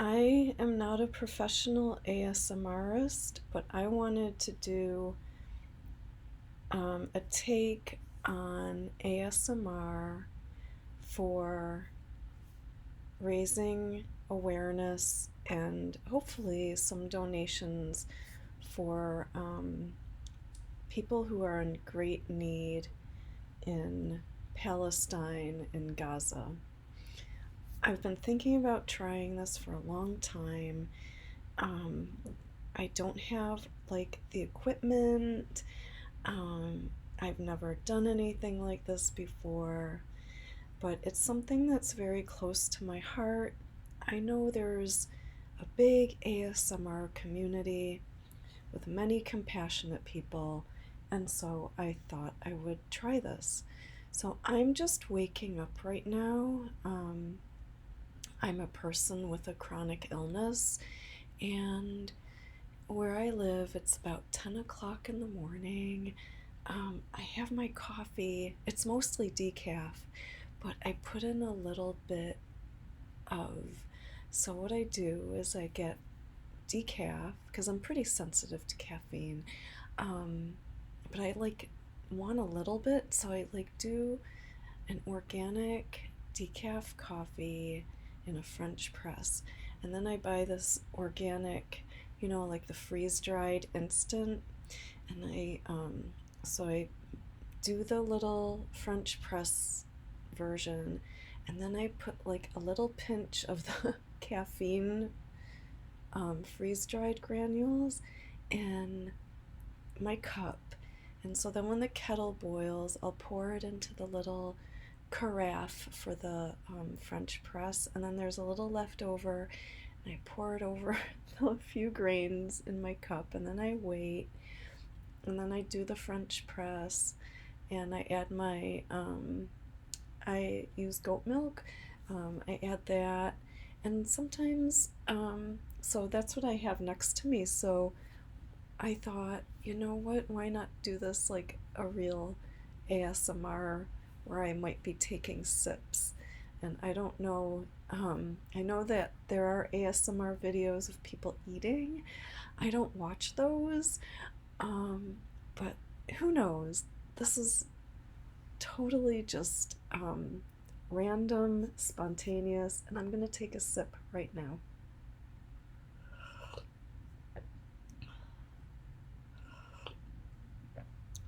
I am not a professional ASMRist, but I wanted to do a take on ASMR for raising awareness and hopefully some donations for people who are in great need in Palestine and Gaza. I've been thinking about trying this for a long time. Um, I don't have like the equipment. Um, I've never done anything like this before, but it's something that's very close to my heart. I know there's a big ASMR community with many compassionate people, and so I thought I would try this. So I'm just waking up right now. I'm a person with a chronic illness, and where I live, it's about 10 o'clock in the morning. I have my coffee. It's mostly decaf, but I put in a little bit of. So, what I do is I get decaf because I'm pretty sensitive to caffeine. Um, but I like want a little bit, so I like do an organic decaf coffee in a French press. And then I buy this organic, like the freeze dried instant. And I do the little French press version. And then I put like a little pinch of the caffeine freeze dried granules in my cup. And so then when the kettle boils, I'll pour it into the little carafe for the French press, and then there's a little left over, and I pour it over a few grains in my cup, and then I wait, and then I do the French press, and I add I use goat milk, I add that, and sometimes, so that's what I have next to me, so I thought, you know what, why not do this like a real ASMR where I might be taking sips? And I don't know, I know that there are ASMR videos of people eating. I don't watch those, um, but who knows? This is totally just random, spontaneous, and I'm going to take a sip right now.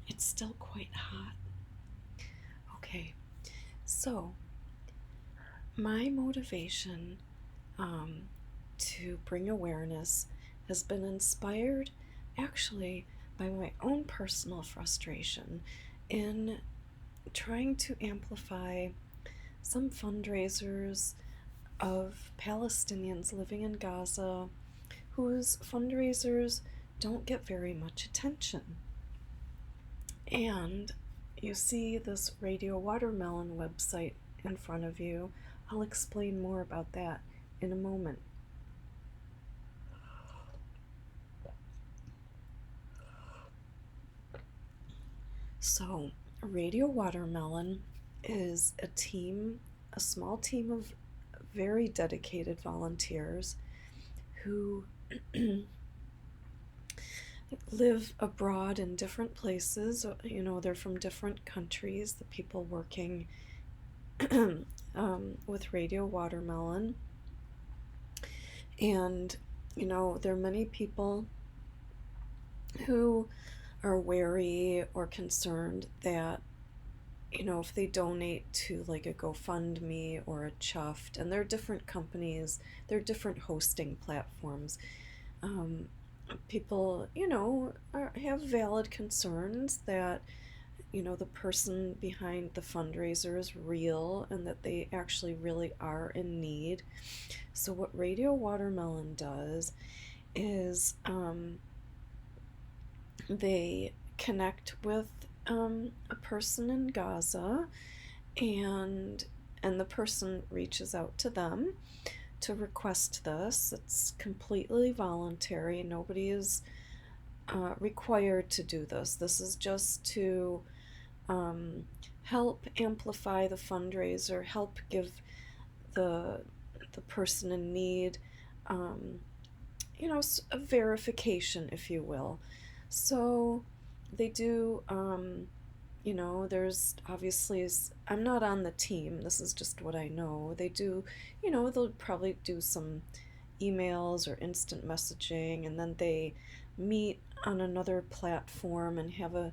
It's still quite hot. Okay, so my motivation um, to bring awareness has been inspired actually by my own personal frustration in trying to amplify some fundraisers of Palestinians living in Gaza whose fundraisers don't get very much attention. And you see this RadioWatermelon website in front of you. I'll explain more about that in a moment. So, RadioWatermelon is a small team of very dedicated volunteers who live abroad in different places. They're from different countries, the people working with RadioWatermelon. And, there are many people who are wary or concerned that, if they donate to like a GoFundMe or a Chuffed, and there are different companies, there are different hosting platforms. People, have valid concerns that, the person behind the fundraiser is real and that they actually really are in need. So, what RadioWatermelon does is they connect with a person in Gaza, and the person reaches out to them to request this. It's completely voluntary. Nobody is required to do this. This is just to help amplify the fundraiser, help give the person in need um, a verification, if you will. So they do, there's obviously, I'm not on the team, this is just what I know. They do, they'll probably do some emails or instant messaging, and then they meet on another platform and have a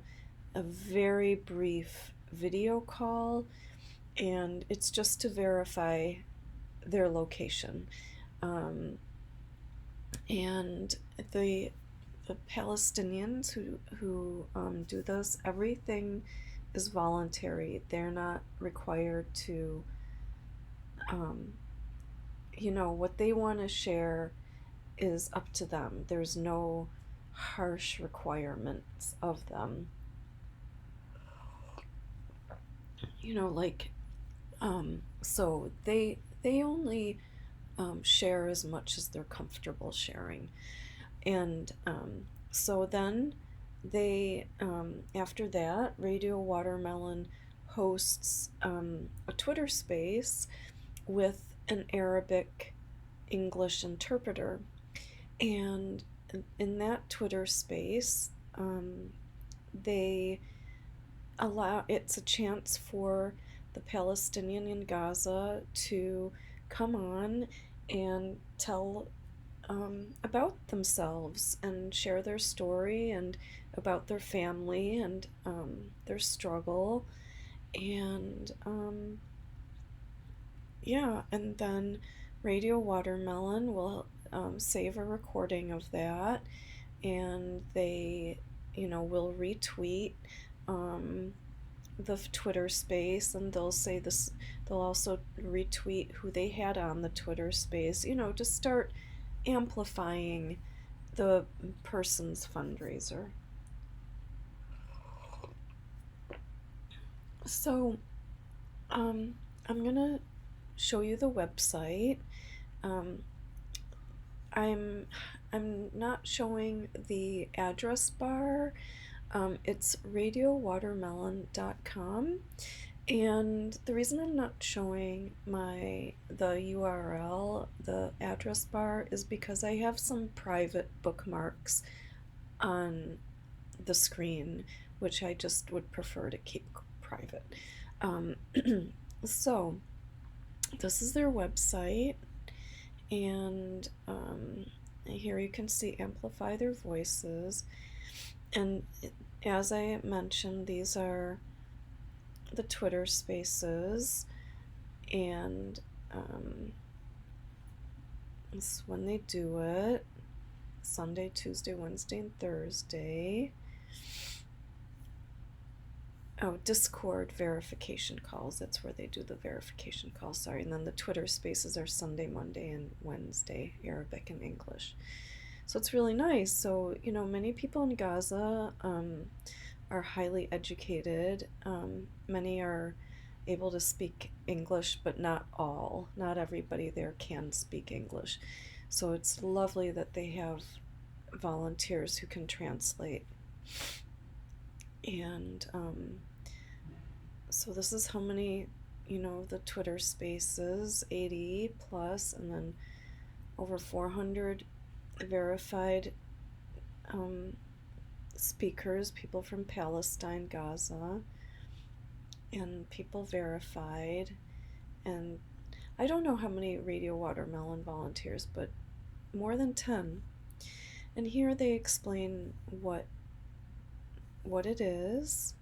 very brief video call, and it's just to verify their location. Um, and the the Palestinians who do this, everything is voluntary. They're not required to, um, what they want to share is up to them. There's no harsh requirements of them. Like, so they only share as much as they're comfortable sharing. And so then after that, Radio Watermelon hosts a Twitter space with an Arabic English interpreter. And in that Twitter space, they it's a chance for the Palestinian in Gaza to come on and tell about themselves and share their story and about their family and their struggle. And yeah, and then Radio Watermelon will save a recording of that, and they, will retweet um, the Twitter space, and they'll say this. They'll also retweet who they had on the Twitter space. To start amplifying the person's fundraiser. So, I'm gonna show you the website. Um, I'm I'm not showing the address bar. It's radiowatermelon.com, and the reason I'm not showing the URL, the address bar, is because I have some private bookmarks on the screen, which I just would prefer to keep private. Um, so this is their website, and here you can see amplify their voices. And as I mentioned, these are the Twitter spaces, and this is when they do it: Sunday, Tuesday, Wednesday, and Thursday. Oh, Discord verification calls. That's where they do the verification calls. Sorry. And then the Twitter spaces are Sunday, Monday, and Wednesday, Arabic and English. So it's really nice. So, many people in Gaza are highly educated. Many are able to speak English, but not all. Not everybody there can speak English. So it's lovely that they have volunteers who can translate. And so this is how many, the Twitter spaces: 80 plus, and then over 400 verified speakers, people from Palestine, Gaza, and people verified. And I don't know how many Radio Watermelon volunteers, but more than 10. And here they explain what it is.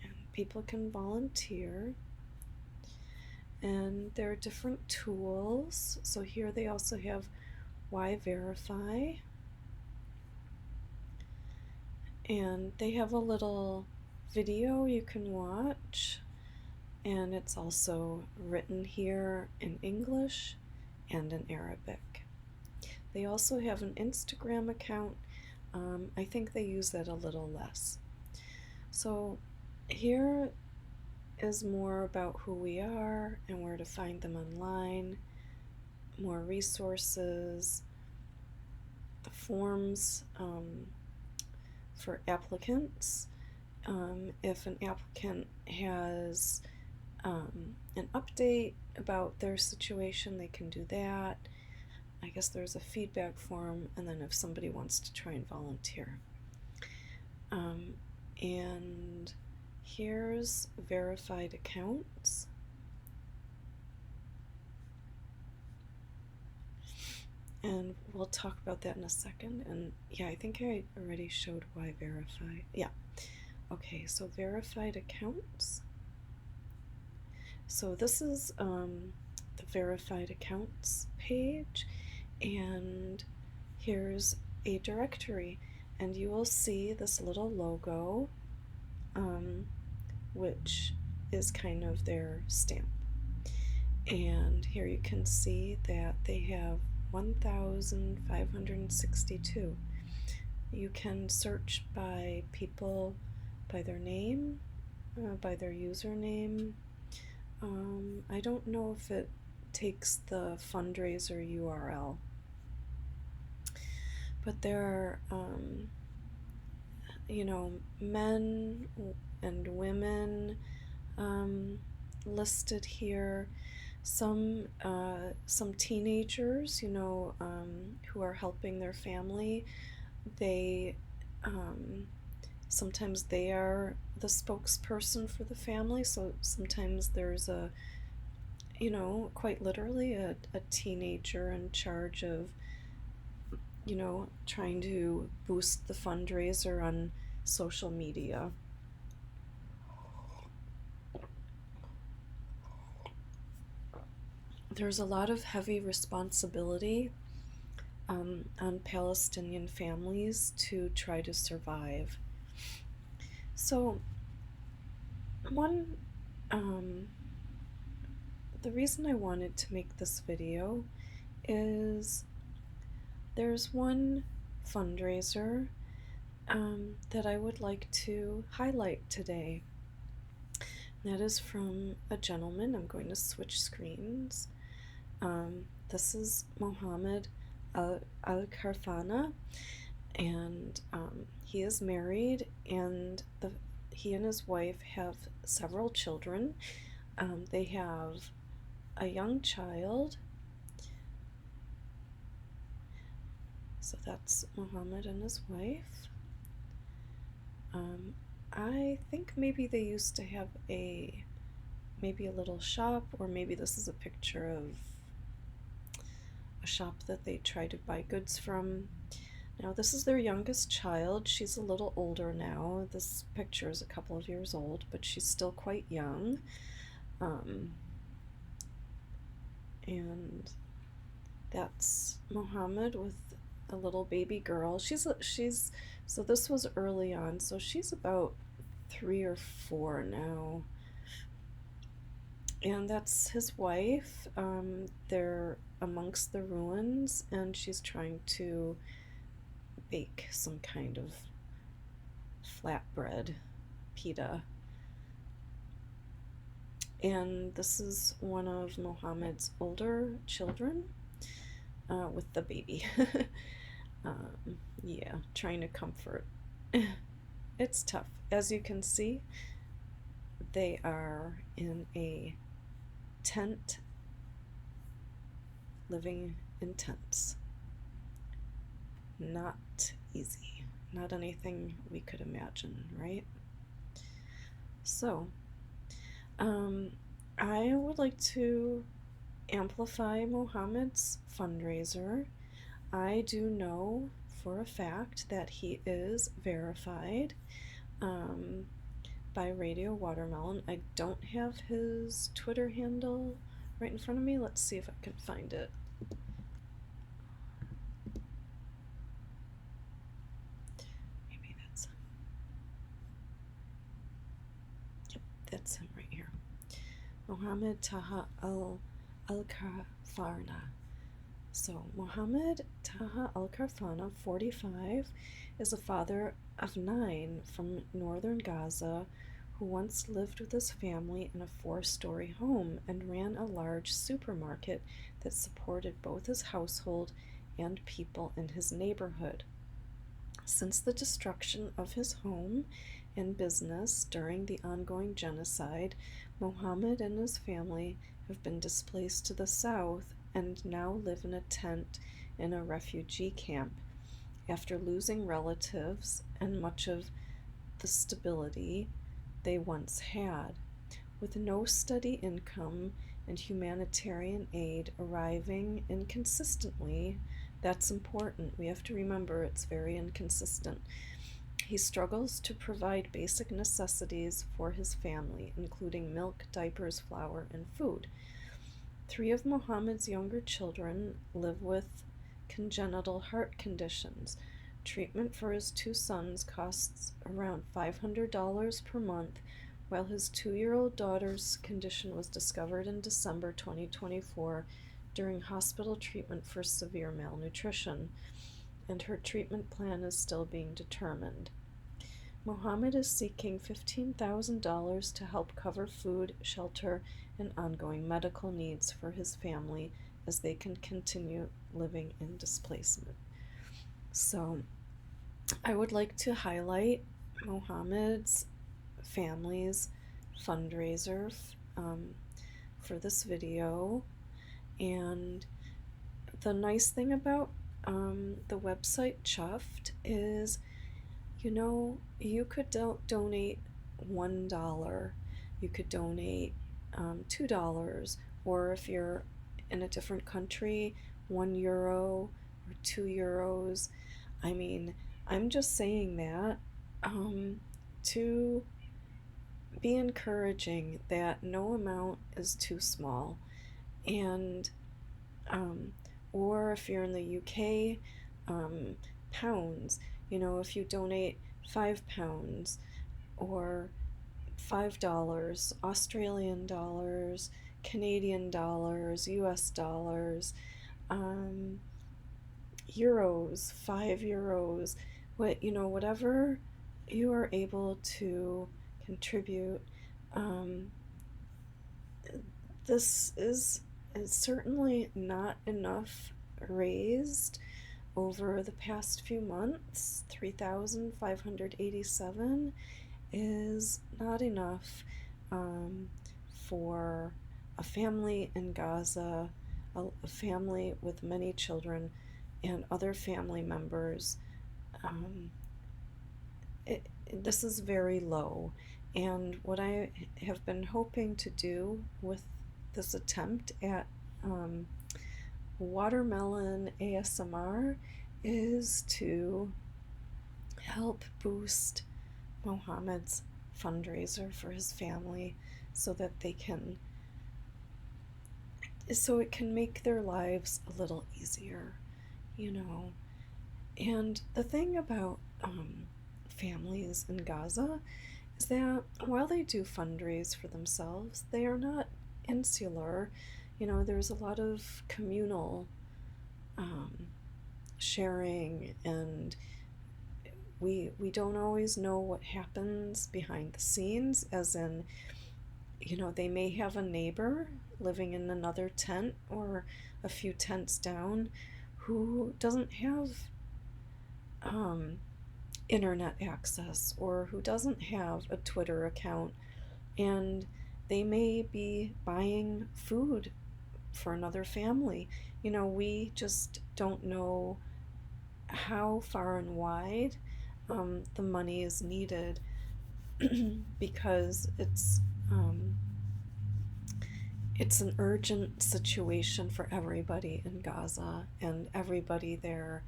And people can volunteer. And there are different tools. So here they also have Why Verify. And they have a little video you can watch. And it's also written here in English and in Arabic. They also have an Instagram account. I think they use that a little less. So here is more about who we are and where to find them online, more resources, the forms for applicants. If an applicant has an update about their situation, they can do that. I guess there's a feedback form, and then if somebody wants to try and volunteer. And here's verified accounts. And we'll talk about that in a second. And yeah, I think I already showed why verify. Yeah. Okay, so verified accounts. So this is the verified accounts page, and here's a directory, and you will see this little logo, which is kind of their stamp. And here you can see that they have 1,562. You can search by people, by their name, by their username. I don't know if it takes the fundraiser URL, but there are, men and women listed here. Some teenagers, who are helping their family. They sometimes they are the spokesperson for the family, so sometimes there's quite literally a teenager in charge of, trying to boost the fundraiser on social media. There's a lot of heavy responsibility on Palestinian families to try to survive. So the reason I wanted to make this video is there's one fundraiser that I would like to highlight today. That is from a gentleman. I'm going to switch screens. This is Mohammed Al-Karfana, and he is married, and he and his wife have several children. They have a young child. So that's Mohammed and his wife. I think maybe they used to have maybe a little shop, or maybe this is a picture of a shop that they try to buy goods from. Now this is their youngest child. She's a little older now. This picture is a couple of years old, but she's still quite young. And that's Mohammed with a little baby girl. She's so this was early on, so she's about 3 or 4 now. And that's his wife. They're amongst the ruins, and she's trying to bake some kind of flatbread, pita. And this is one of Mohammed's older children with the baby. Yeah, trying to comfort. It's tough. As you can see, they are in a tent, living in tents. Not easy. Not anything we could imagine, right? So, I would like to amplify Mohammed's fundraiser. I do know for a fact that he is verified by RadioWatermelon. I don't have his Twitter handle right in front of me. Let's see if I can find it. Maybe that's... Yep, that's him right here. Mohammed Taha Al-Karfana. So, Mohammed Taha Al-Karfana, 45, is a father of 9 from northern Gaza who once lived with his family in a 4-story home and ran a large supermarket that supported both his household and people in his neighborhood. Since the destruction of his home and business during the ongoing genocide, Mohammed and his family have been displaced to the south and now live in a tent in a refugee camp after losing relatives and much of the stability they once had. With no steady income and humanitarian aid arriving inconsistently, that's important. We have to remember it's very inconsistent. He struggles to provide basic necessities for his family, including milk, diapers, flour, and food. 3 of Mohammed's younger children live with congenital heart conditions. Treatment for his 2 sons costs around $500 per month, while his 2-year-old daughter's condition was discovered in December 2024 during hospital treatment for severe malnutrition, and her treatment plan is still being determined. Mohammed is seeking $15,000 to help cover food, shelter, and ongoing medical needs for his family as they can continue living in displacement. So, I would like to highlight Mohammed's family's fundraiser for this video. And the nice thing about the website Chuffed is, you could donate $1, you could donate $2, or if you're in a different country, €1 or €2. I mean, I'm just saying that to be encouraging that no amount is too small. And or if you're in the UK, pounds. If you donate £5 or $5, Australian dollars, Canadian dollars, US dollars, euros, €5, whatever you are able to contribute. This is certainly not enough raised over the past few months. 3,587 is not enough for a family in Gaza, a family with many children and other family members. This is very low, and what I have been hoping to do with this attempt at Watermelon ASMR is to help boost Mohammed's fundraiser for his family so that it can make their lives a little easier, And the thing about families in Gaza is that while they do fundraise for themselves, they are not insular. There's a lot of communal sharing, and we don't always know what happens behind the scenes, as in, they may have a neighbor living in another tent or a few tents down who doesn't have internet access, or who doesn't have a Twitter account, and they may be buying food for another family. We just don't know how far and wide the money is needed because it's an urgent situation for everybody in Gaza, and everybody there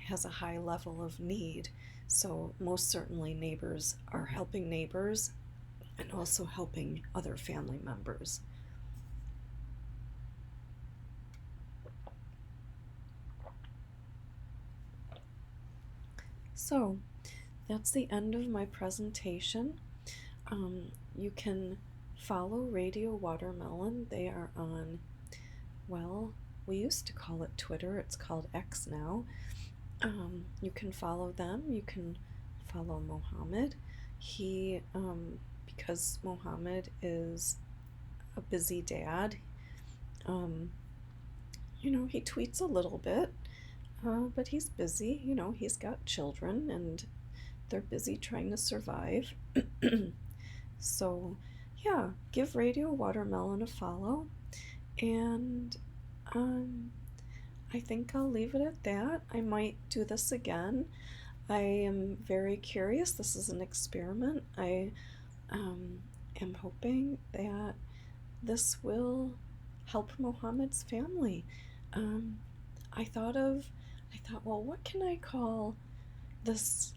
has a high level of need. So most certainly neighbors are helping neighbors and also helping other family members. So that's the end of my presentation. You can follow Radio Watermelon. They are on, we used to call it Twitter. It's called X now. You can follow them. You can follow Mohammed. He, because Mohammed is a busy dad, he tweets a little bit, but he's busy. He's got children, and they're busy trying to survive. So, yeah, give Radio Watermelon a follow. And I think I'll leave it at that. I might do this again. I am very curious. This is an experiment. I am hoping that this will help Mohammed's family. Um, I thought, well, what can I call this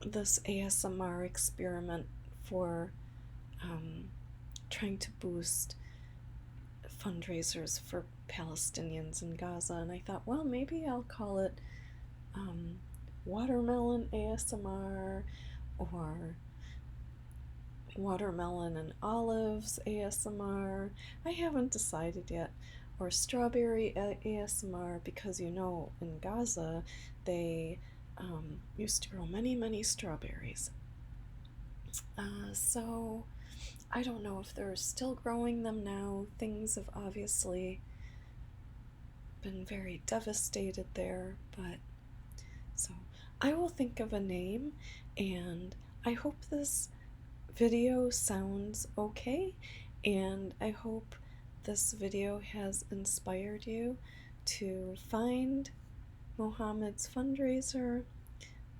ASMR experiment for trying to boost fundraisers for Palestinians in Gaza? And I thought, well, maybe I'll call it Watermelon ASMR, or Watermelon and Olives ASMR. I haven't decided yet. Or Strawberry ASMR, because in Gaza they used to grow many, many strawberries. So I don't know if they're still growing them now. Things have obviously been very devastated there, but so I will think of a name, and I hope this video sounds okay, and I hope this video has inspired you to find Mohammed's fundraiser.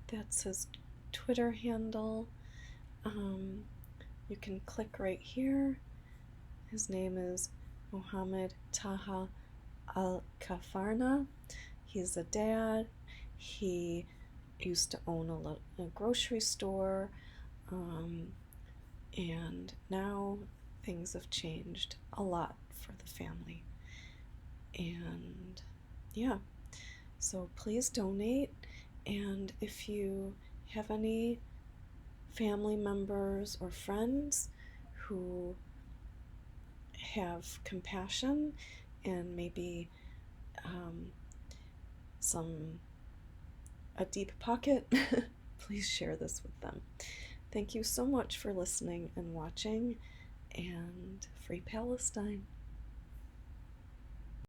That's his Twitter handle. You can click right here. His name is Mohammed Taha Al-Kafarna. He's a dad. He used to own a grocery store, and now things have changed a lot for the family. And yeah, so please donate. And if you have any family members or friends who have compassion and maybe a deep pocket, please share this with them. Thank you so much for listening and watching, and Free Palestine.